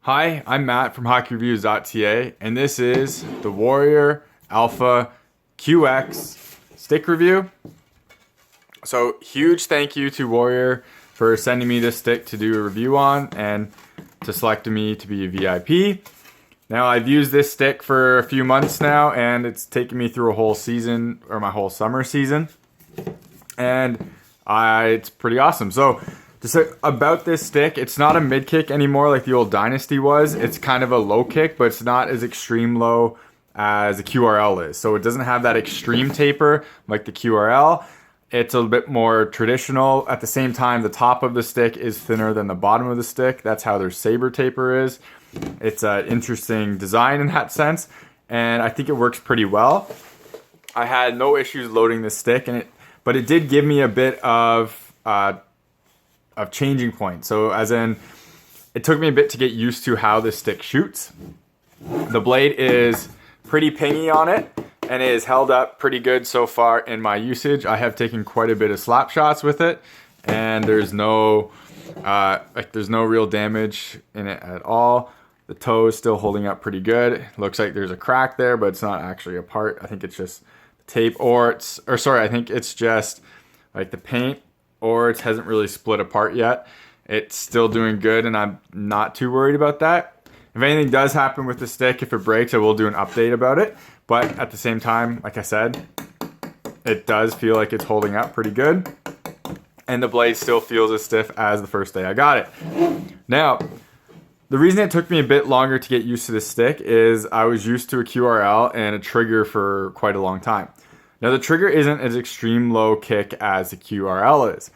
Hi, I'm Matt from hockeyreviews.ca, and this is the Warrior Alpha QX stick review. So, huge thank you to Warrior for sending me this stick to do a review on and to selecting me to be a VIP. Now, I've used this stick for a few months now, and it's taken me through a whole season, or my whole summer season, and it's pretty awesome. So, just about this stick, it's not a mid kick anymore like the old Dynasty was. It's kind of a low kick, but it's not as extreme low as the QRL is. So it doesn't have that extreme taper like the QRL. It's a bit more traditional. At the same time, the top of the stick is thinner than the bottom of the stick. That's how their saber taper is. It's an interesting design in that sense, and I think it works pretty well. I had no issues loading this stick, but it did give me a bit of changing point. So as in, it took me a bit to get used to how this stick shoots. The blade is pretty pingy on it, and it is held up pretty good so far in my usage. I have taken quite a bit of slap shots with it, and there's no real damage in it at all. The toe is still holding up pretty good. Looks like there's a crack there, but it's not actually a part. I think it's just tape, I think it's just like the paint, or it hasn't really split apart yet. It's still doing good, and I'm not too worried about that. If anything does happen with the stick, if it breaks, I will do an update about it. But at the same time, like I said, it does feel like it's holding up pretty good. And the blade still feels as stiff as the first day I got it. Now, the reason it took me a bit longer to get used to this stick is I was used to a QRL and a trigger for quite a long time. Now, the trigger isn't as extreme low kick as the QRL is.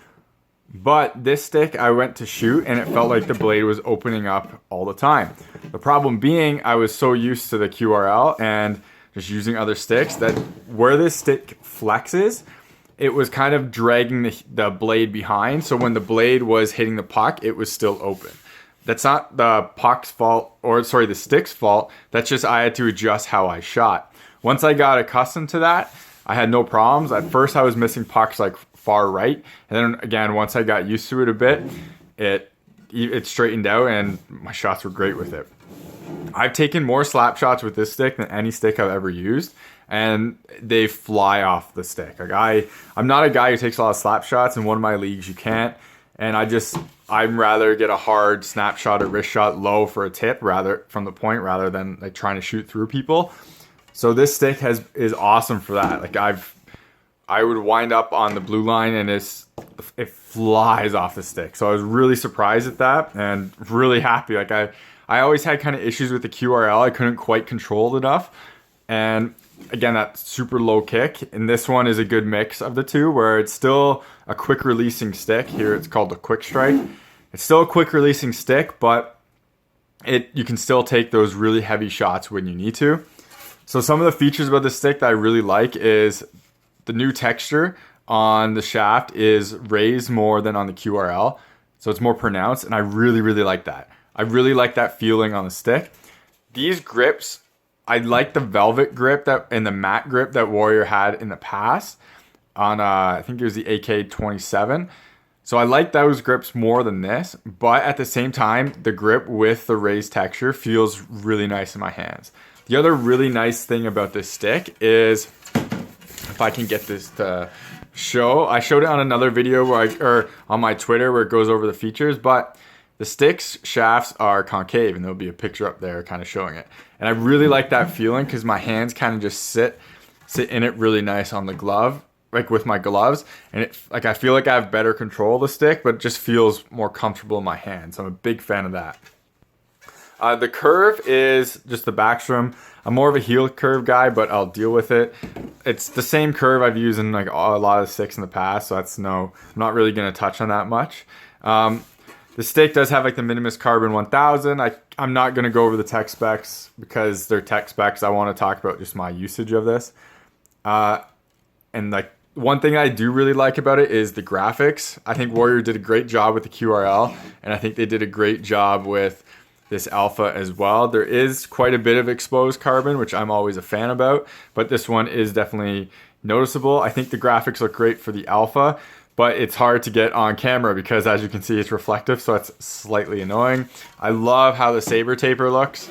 But this stick, I went to shoot, and it felt like the blade was opening up all the time. The problem being, I was so used to the QRL and just using other sticks that where this stick flexes, it was kind of dragging the blade behind. So when the blade was hitting the puck, it was still open. That's not the puck's fault, the stick's fault. That's just I had to adjust how I shot. Once I got accustomed to that, I had no problems. At first, I was missing pucks like far right, and then again, once I got used to it a bit, it straightened out, and my shots were great with it. I've taken more slap shots with this stick than any stick I've ever used, and they fly off the stick. Like I'm not a guy who takes a lot of slap shots. In one of my leagues, you can't, and I'd rather get a hard snapshot or wrist shot low for a tip from the point rather than like trying to shoot through people. So this stick is awesome for that. Like I would wind up on the blue line, and it flies off the stick. So I was really surprised at that and really happy. Like I always had kind of issues with the QRL. I couldn't quite control it enough. And again, that super low kick. And this one is a good mix of the two, where it's still a quick releasing stick. Here it's called the Quick Strike. It's still a quick releasing stick, but you can still take those really heavy shots when you need to. So some of the features about this stick that I really like is the new texture on the shaft is raised more than on the QRL. So it's more pronounced, and I really, really like that. I really like that feeling on the stick. These grips, I like the velvet grip and the matte grip that Warrior had in the past on, I think it was the AK-27. So I like those grips more than this, but at the same time, the grip with the raised texture feels really nice in my hands. The other really nice thing about this stick is, if I can get this to show, I showed it on another video or on my Twitter where it goes over the features, but the stick's shafts are concave, and there'll be a picture up there kind of showing it. And I really like that feeling because my hands kind of just sit in it really nice on the glove, like with my gloves, and I feel like I have better control of the stick, but it just feels more comfortable in my hands. I'm a big fan of that. The curve is just the backstrom. I'm more of a heel curve guy, but I'll deal with it. It's the same curve I've used in like a lot of sticks in the past, so I'm not really going to touch on that much. The stick does have like the Minimus Carbon 1000. I'm not going to go over the tech specs because they're tech specs. I want to talk about just my usage of this. And like one thing I do really like about it is the graphics. I think Warrior did a great job with the QRL, and I think they did a great job with this alpha as well. There is quite a bit of exposed carbon, which I'm always a fan about, but this one is definitely noticeable. I think the graphics look great for the alpha. but it's hard to get on camera because, as you can see, it's reflective, so it's slightly annoying. I love how the saber taper looks.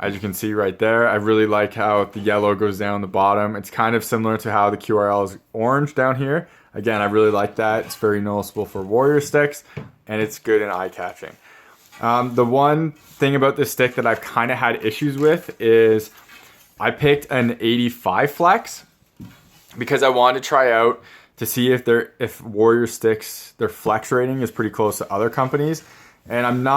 As you can see right there, I really like how the yellow goes down the bottom. It's kind of similar to how the QRL is orange down here. Again, I really like that. It's very noticeable for Warrior sticks, and it's good and eye-catching. The one thing about this stick that I've kind of had issues with is I picked an 85 flex because I wanted to try out to see if Warrior sticks, their flex rating is pretty close to other companies. And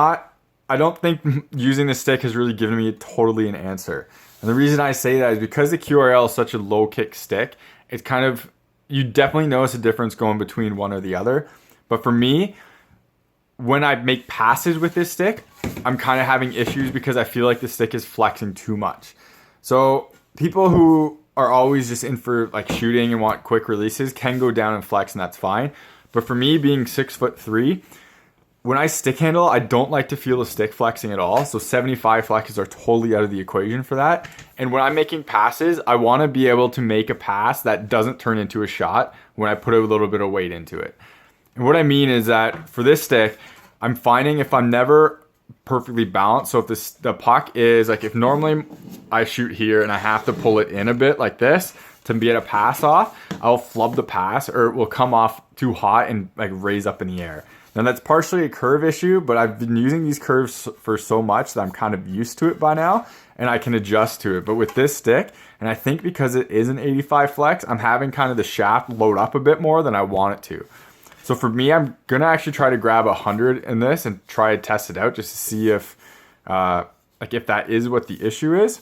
I don't think using this stick has really given me totally an answer. And the reason I say that is because the QRL is such a low kick stick, it's kind of, you definitely notice a difference going between one or the other. But for me, when I make passes with this stick, I'm kind of having issues because I feel like the stick is flexing too much. So people who are always just in for like shooting and want quick releases can go down and flex, and that's fine. But for me, being 6'3", when I stick handle, I don't like to feel the stick flexing at all. So 75 flexes are totally out of the equation for that. And when I'm making passes, I want to be able to make a pass that doesn't turn into a shot when I put a little bit of weight into it. And what I mean is that for this stick, I'm finding if I'm never perfectly balanced, so if the puck is like, if normally I shoot here and I have to pull it in a bit like this to get a pass off, I'll flub the pass or it will come off too hot and like raise up in the air. Now that's partially a curve issue, but I've been using these curves for so much that I'm kind of used to it by now and I can adjust to it. But with this stick, and I think because it is an 85 flex, I'm having kind of the shaft load up a bit more than I want it to. So for me, I'm going to actually try to grab 100 in this and try to test it out just to see if that is what the issue is.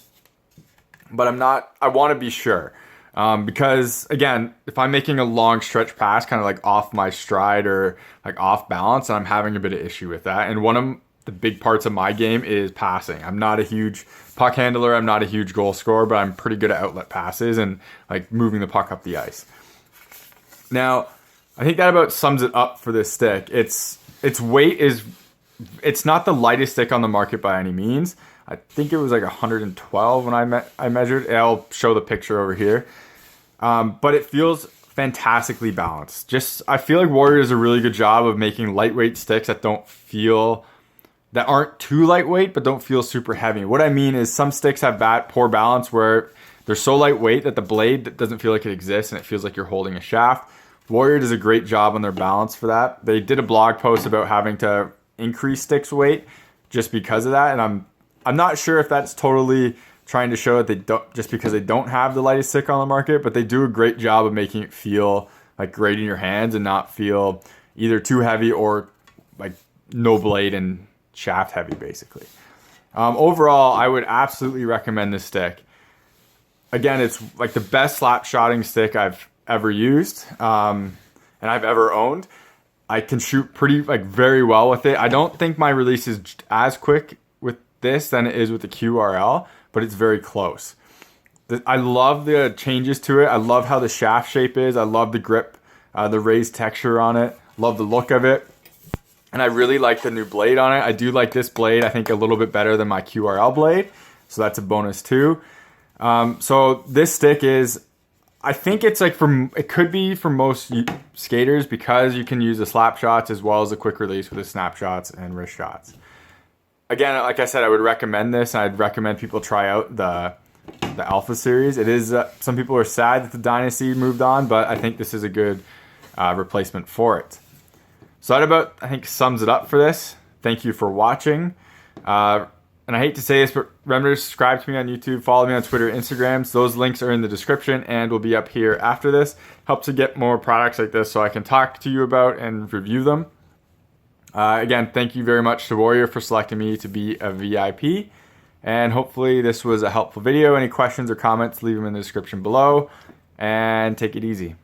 But I want to be sure. Because again, if I'm making a long stretch pass, kind of like off my stride or like off balance, I'm having a bit of issue with that. And one of the big parts of my game is passing. I'm not a huge puck handler. I'm not a huge goal scorer, but I'm pretty good at outlet passes and like moving the puck up the ice. Now, I think that about sums it up for this stick. Its weight it's not the lightest stick on the market by any means. I think it was like 112 when I measured. I'll show the picture over here. But it feels fantastically balanced. I feel like Warrior does a really good job of making lightweight sticks that aren't too lightweight, but don't feel super heavy. What I mean is some sticks have poor balance where they're so lightweight that the blade doesn't feel like it exists and it feels like you're holding a shaft. Warrior does a great job on their balance for that. They did a blog post about having to increase sticks weight just because of that, and I'm not sure if that's totally trying to show that they don't, just because they don't have the lightest stick on the market, but they do a great job of making it feel like great in your hands and not feel either too heavy or like no blade and shaft heavy, basically. Overall, I would absolutely recommend this stick. Again, it's like the best slap shotting stick I've ever used and I've ever owned. I can shoot very well with it. I don't think my release is as quick with this than it is with the QRL, but it's very close. I love the changes to it. I love how the shaft shape is. I love the grip, the raised texture on it. Love the look of it. And I really like the new blade on it. I do like this blade, I think, a little bit better than my QRL blade. So that's a bonus too. So this stick is, I think it's like it could be for most skaters because you can use the slap shots as well as the quick release with the snapshots and wrist shots. Again, like I said, I would recommend this, and I'd recommend people try out the Alpha series. It is some people are sad that the Dynasty moved on, but I think this is a good replacement for it. So that about, I think, sums it up for this. Thank you for watching. And I hate to say this, but remember to subscribe to me on YouTube, follow me on Twitter and Instagram. So those links are in the description and will be up here after this. Helps to get more products like this so I can talk to you about and review them. Again, thank you very much to Warrior for selecting me to be a VIP. And hopefully this was a helpful video. Any questions or comments, leave them in the description below. And take it easy.